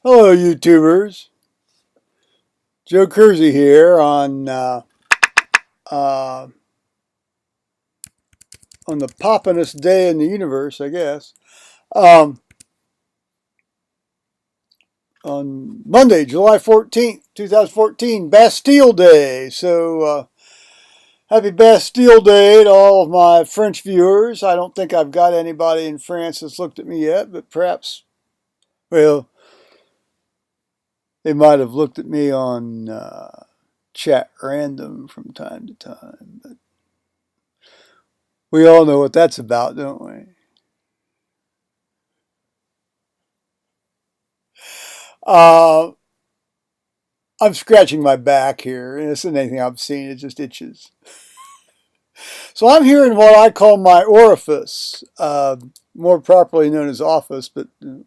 Hello, YouTubers. Joe Kersey here uh, on the poppinest day in the universe, I guess. Um, on Monday, July 14th, 2014, Bastille Day. So, happy Bastille Day to all of my French viewers. I don't think I've got anybody in France that's looked at me yet, but perhaps, well, they might have looked at me on chat random from time to time. But we all know what that's about, don't we? Uh, I'm scratching my back here. It isn't anything I've seen. It just itches. So I'm here in what I call my orifice, more properly known as office. But when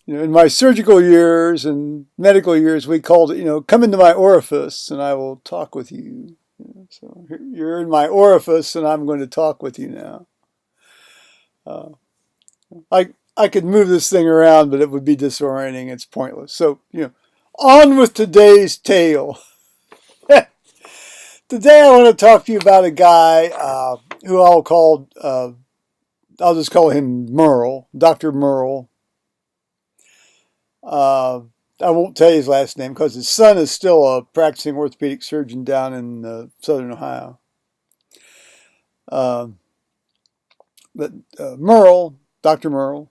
in my surgical years and medical years, we called it, come into my orifice and I will talk with you. So you're in my orifice and I'm going to talk with you now. Uh, I could move this thing around, but it would be disorienting. It's pointless. So on with today's tale. Today I want to talk to you about a guy who I'll just call him Merle, Dr. Merle. I won't tell you his last name because his son is still a practicing orthopedic surgeon down in southern Ohio. But Merle, Dr. Merle,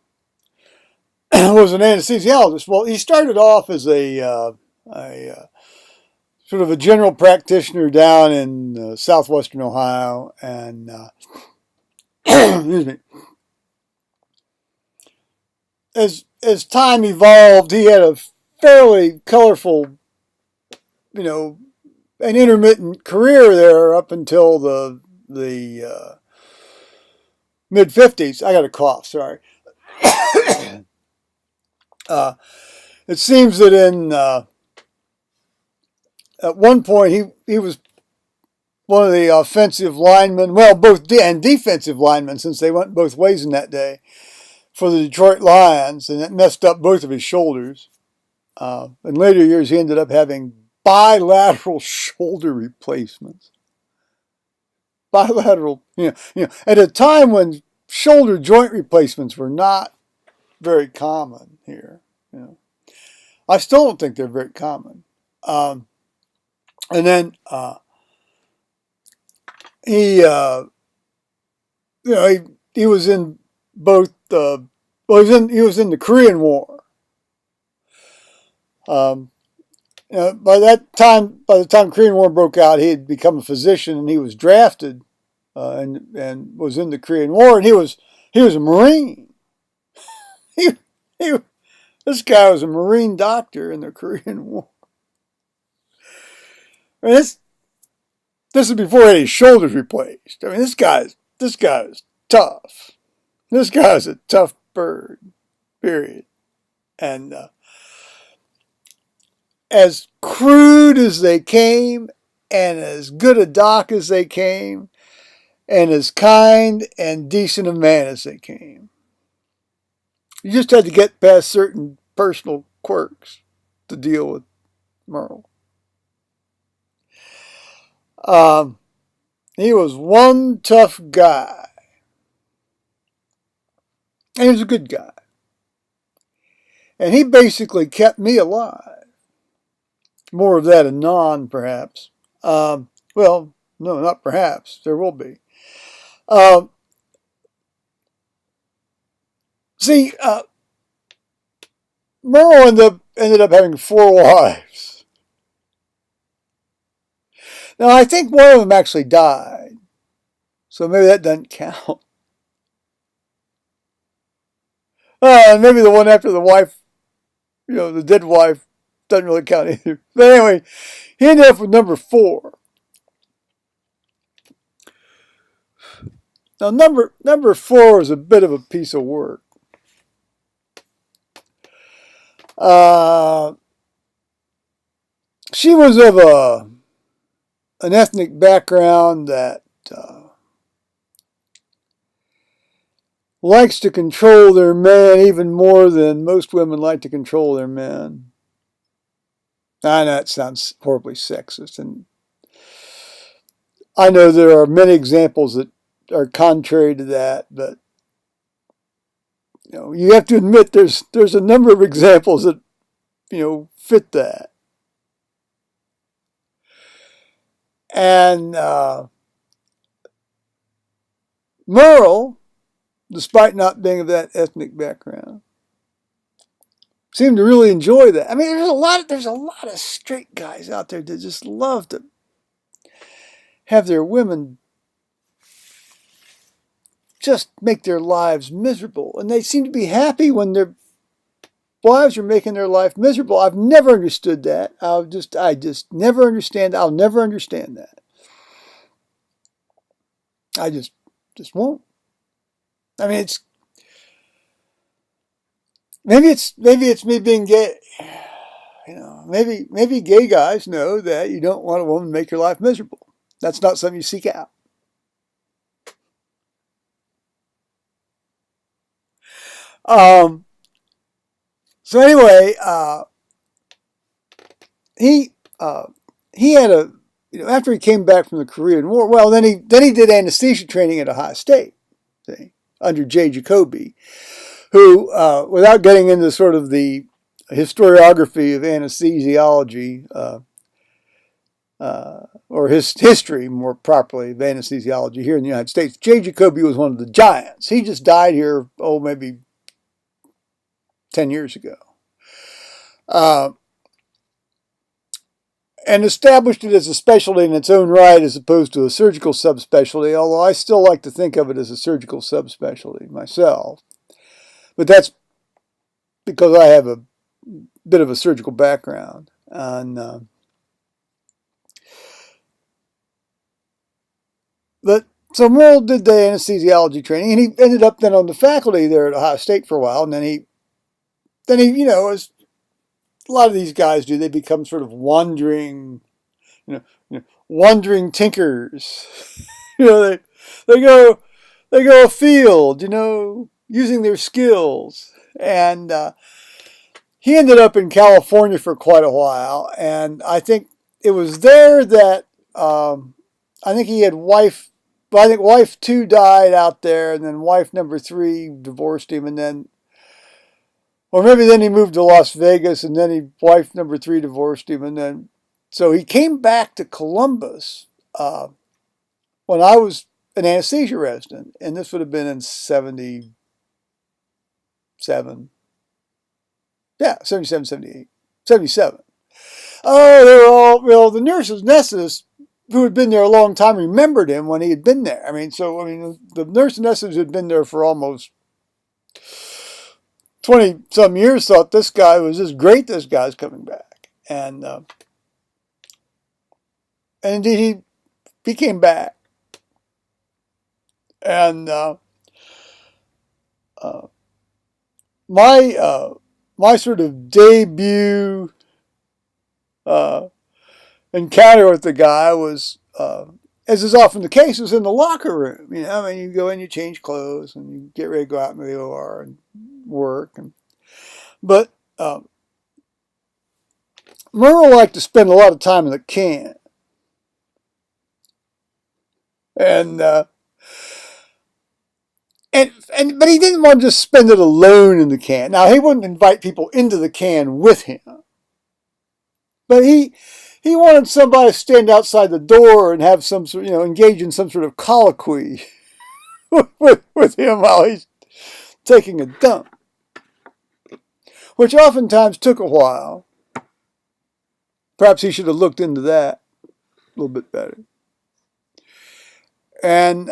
was an anesthesiologist. Well, he started off as a sort of a general practitioner down in southwestern Ohio, and excuse me. As time evolved, he had a fairly colorful, an intermittent career there up until the mid '50s. I got a cough. Sorry. It seems that at one point he was one of the offensive linemen, well, both and defensive linemen, since they went both ways in that day, for the Detroit Lions, and it messed up both of his shoulders. In later years, he ended up having bilateral shoulder replacements. Bilateral, at a time when shoulder joint replacements were not very common here. I still don't think they're very common. And then he, he was in both. He was in the Korean War. By the time the Korean War broke out, he had become a physician and he was drafted and was in the Korean War, and he was a Marine. He, he, this guy was a Marine doctor in the Korean War. I mean, this is before he had his shoulders replaced. I mean, this guy is tough. This guy is a tough bird, period. And as crude as they came, and as good a doc as they came, and as kind and decent a man as they came. You just had to get past certain personal quirks to deal with Merle. He was one tough guy. And he was a good guy. And he basically kept me alive. More of that anon, perhaps. Well, no, not perhaps. There will be. See, Merle ended up having 4 wives. Now, I think one of them actually died. So maybe that doesn't count. Maybe the one after the wife, the dead wife, doesn't really count either. But anyway, he ended up with number 4. Now, number 4 is a bit of a piece of work. She was of an ethnic background that likes to control their man even more than most women like to control their men. I know that sounds horribly sexist, and I know there are many examples that are contrary to that, but you have to admit there's a number of examples that fit that. And Merle, despite not being of that ethnic background, seemed to really enjoy that. I mean, there's a lot of straight guys out there that just love to have their women just make their lives miserable, and they seem to be happy when their wives are making their life miserable. I've never understood that. I just never understand. I'll never understand that. I just won't. I mean, maybe it's me being gay. Maybe gay guys know that you don't want a woman to make your life miserable. That's not something you seek out. So anyway, he had after he came back from the Korean War. Well, then he did anesthesia training at Ohio State, under J. Jacoby, who, without getting into sort of the historiography of anesthesiology, or his history, more properly, of anesthesiology here in the United States, J. Jacoby was one of the giants. He just died here, maybe 10 years ago. And established it as a specialty in its own right as opposed to a surgical subspecialty, although I still like to think of it as a surgical subspecialty myself. But that's because I have a bit of a surgical background. And, so Merle did the anesthesiology training, and he ended up then on the faculty there at Ohio State for a while, and then he as a lot of these guys do, they become sort of wandering tinkers. They go afield, using their skills. And he ended up in California for quite a while, and I think it was there that I think he had wife 2 died out there, and then wife number 3 divorced him, and then, or maybe then he moved to Las Vegas, and then wife number 3 divorced him, and then, so he came back to Columbus when I was an anesthesia resident, and this would have been in 77. Yeah, 77, 78, 77. Oh, they were all, the nurses, anesthetists who had been there a long time remembered him when he had been there. The nurse anesthetists who had been there for almost 20-some years thought this guy was just great, this guy's coming back. And indeed, he came back. And my sort of debut encounter with the guy was, as is often the case, was in the locker room. You go in, you change clothes, and you get ready to go out in the OR and work. But Merle liked to spend a lot of time in the can. But he didn't want to just spend it alone in the can. Now, he wouldn't invite people into the can with him. But he wanted somebody to stand outside the door and have some sort, engage in some sort of colloquy with him while he's taking a dump, which oftentimes took a while. Perhaps he should have looked into that a little bit better. And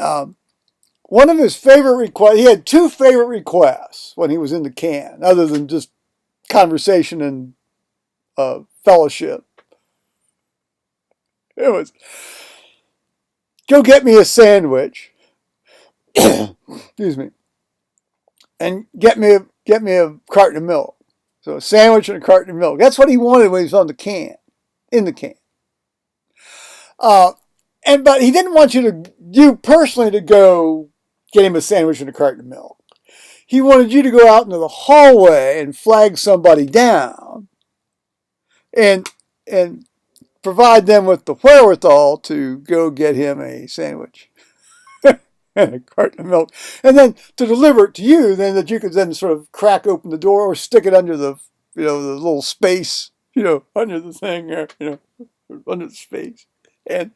one of his favorite requests, he had 2 favorite requests when he was in the can, other than just conversation and fellowship. It was, go get me a sandwich, excuse me, and get me a carton of milk. So a sandwich and a carton of milk. That's what he wanted when he was in the can. But he didn't want you personally to go get him a sandwich and a carton of milk. he wanted you to go out into the hallway and flag somebody down and provide them with the wherewithal to go get him a sandwich and a carton of milk, and then to deliver it to you, then that you could then sort of crack open the door or stick it under the, the little space, under the thing there, under the space, and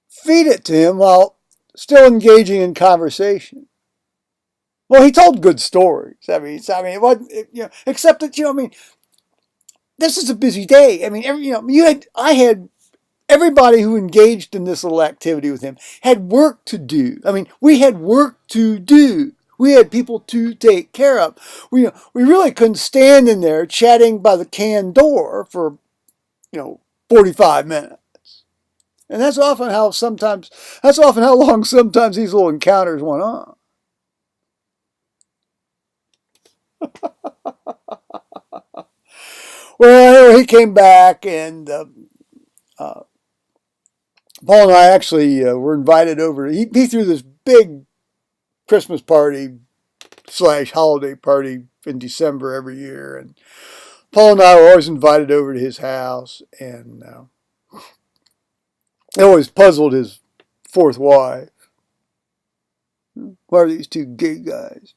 feed it to him while still engaging in conversation. Well, he told good stories. It wasn't, except that, this is a busy day. I had everybody who engaged in this little activity with him had work to do. We had work to do. We had people to take care of. We really couldn't stand in there chatting by the can door for, 45 minutes. And that's often how long sometimes these little encounters went on. Well, he came back, and Paul and I actually were invited over. He threw this big Christmas party / holiday party in December every year, and Paul and I were always invited over to his house, and it always puzzled his fourth wife. Why are these two gay guys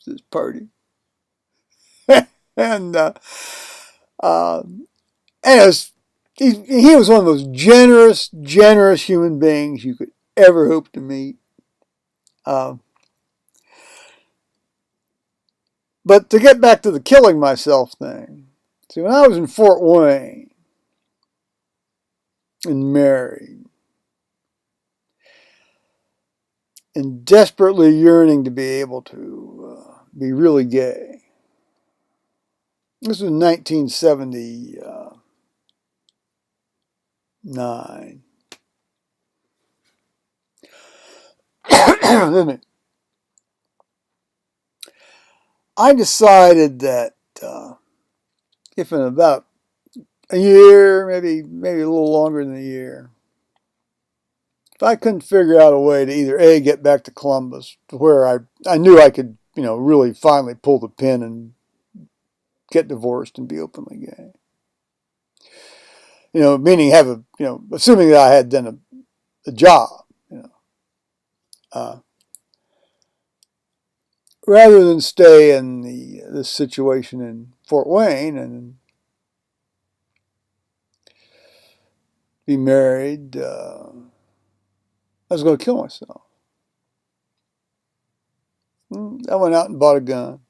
at this party? and as he was one of the most generous human beings you could ever hope to meet. But to get back to the killing myself thing, see, when I was in Fort Wayne and married and desperately yearning to be able to be really gay, this was 1979. I decided that if in about a year, maybe a little longer than a year, if I couldn't figure out a way to either A, get back to Columbus, to where I knew I could, really finally pull the pin and get divorced and be openly gay. Meaning have assuming that I had then a job, rather than stay in this situation in Fort Wayne and be married, I was going to kill myself. I went out and bought a gun.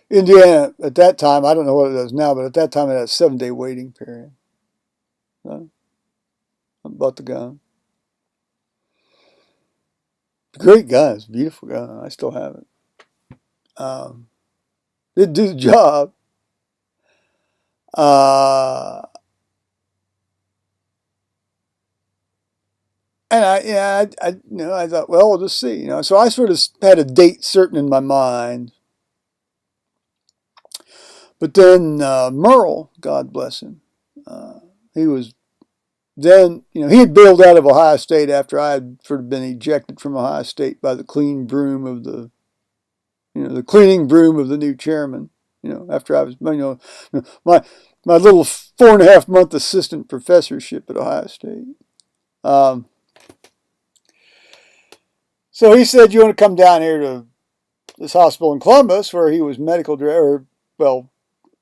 Indiana, at that time, I don't know what it does now, but at that time it had a 7-day waiting period. So I bought the gun. Great gun. It's a beautiful gun. I still have it. Didn't do the job. And I thought, well, we'll just see. So I sort of had a date certain in my mind. But then Merle, God bless him, he was then, he had bailed out of Ohio State after I had sort of been ejected from Ohio State by the clean broom of the cleaning broom of the new chairman. After I was, my little 4.5-month assistant professorship at Ohio State. So he said, "You want to come down here to this hospital in Columbus," where he was medical director,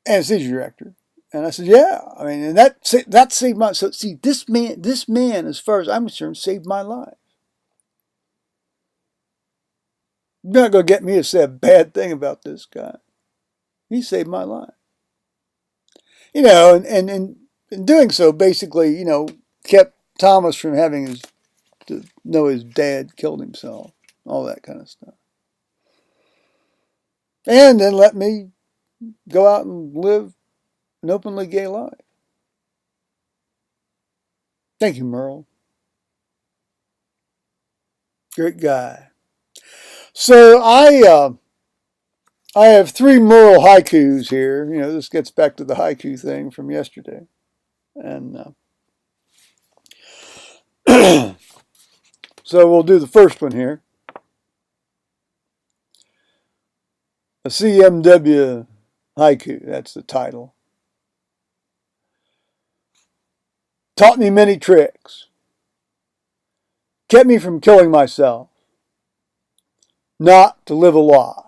anesthesia director. And I said, "Yeah." And that saved my. So see, this man, as far as I'm concerned, saved my life. You're not going to get me to say a bad thing about this guy. He saved my life. And in doing so, basically, kept Thomas from having to know his dad killed himself, all that kind of stuff. And then let me go out and live an openly gay life. Thank you, Merle. Great guy. So I have 3 Merle haikus here. This gets back to the haiku thing from yesterday. And so we'll do the first one here. A CMW haiku, that's the title. Taught me many tricks. Kept me from killing myself. Not to live a lie.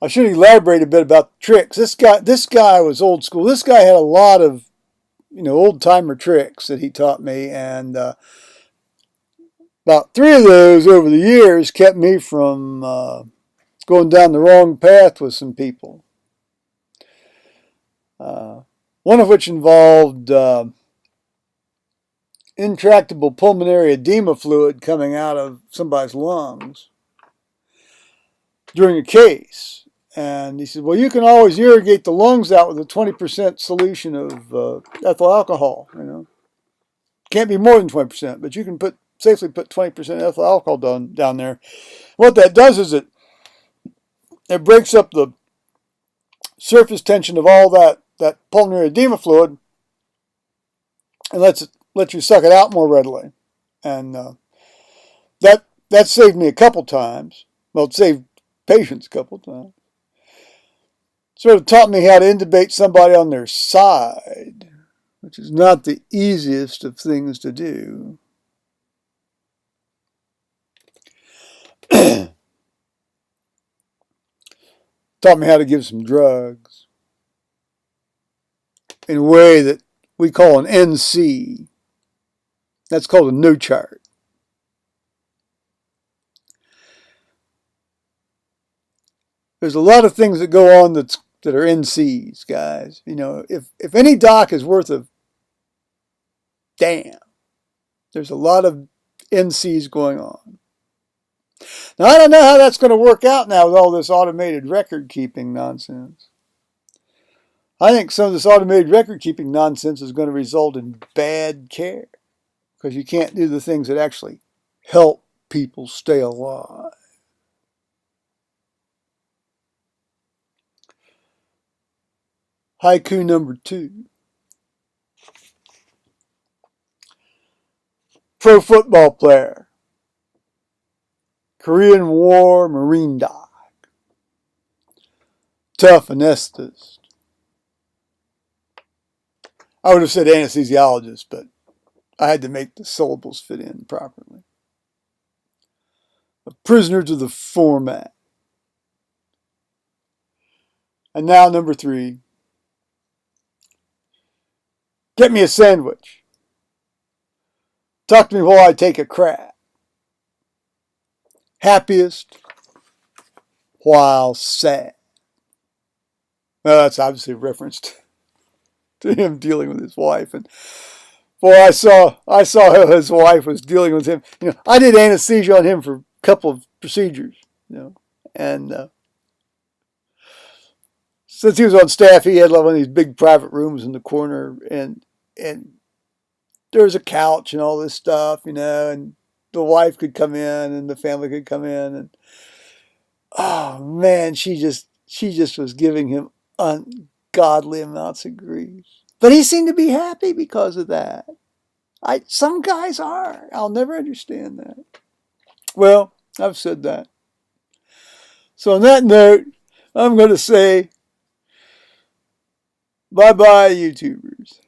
I should elaborate a bit about the tricks. This guy was old school. This guy had a lot of, old timer tricks that he taught me, and about 3 of those over the years kept me from going down the wrong path with some people. One of which involved intractable pulmonary edema fluid coming out of somebody's lungs during a case. And he said, well, you can always irrigate the lungs out with a 20% solution of ethyl alcohol. Can't be more than 20%, but you can safely put 20% ethyl alcohol down there. What that does is it breaks up the surface tension of all that pulmonary edema fluid and lets you suck it out more readily. And that saved me a couple times. Well, it saved patients a couple times. Sort of taught me how to intubate somebody on their side, which is not the easiest of things to do. Taught me how to give some drugs in a way that we call an NC. That's called a no chart. There's a lot of things that go on that are NCs, guys. If any doc is worth a damn, there's a lot of NCs going on. Now, I don't know how that's going to work out now with all this automated record-keeping nonsense. I think some of this automated record-keeping nonsense is going to result in bad care because you can't do the things that actually help people stay alive. Haiku number 2. Pro football player. Korean War Marine doc. Tough anesthetist. I would have said anesthesiologist, but I had to make the syllables fit in properly. A prisoner to the format. And now number 3. Get me a sandwich. Talk to me while I take a crap. Happiest while sad. Well, that's obviously a reference to him dealing with his wife. And boy, I saw how his wife was dealing with him. I did anesthesia on him for a couple of procedures. And since he was on staff, he had one of these big private rooms in the corner, and there was a couch and all this stuff, and the wife could come in and the family could come in, and oh man, she just was giving him ungodly amounts of grief. But he seemed to be happy because of that. Some guys are. I'll never understand that. Well, I've said that. So on that note, I'm going to say bye-bye, YouTubers.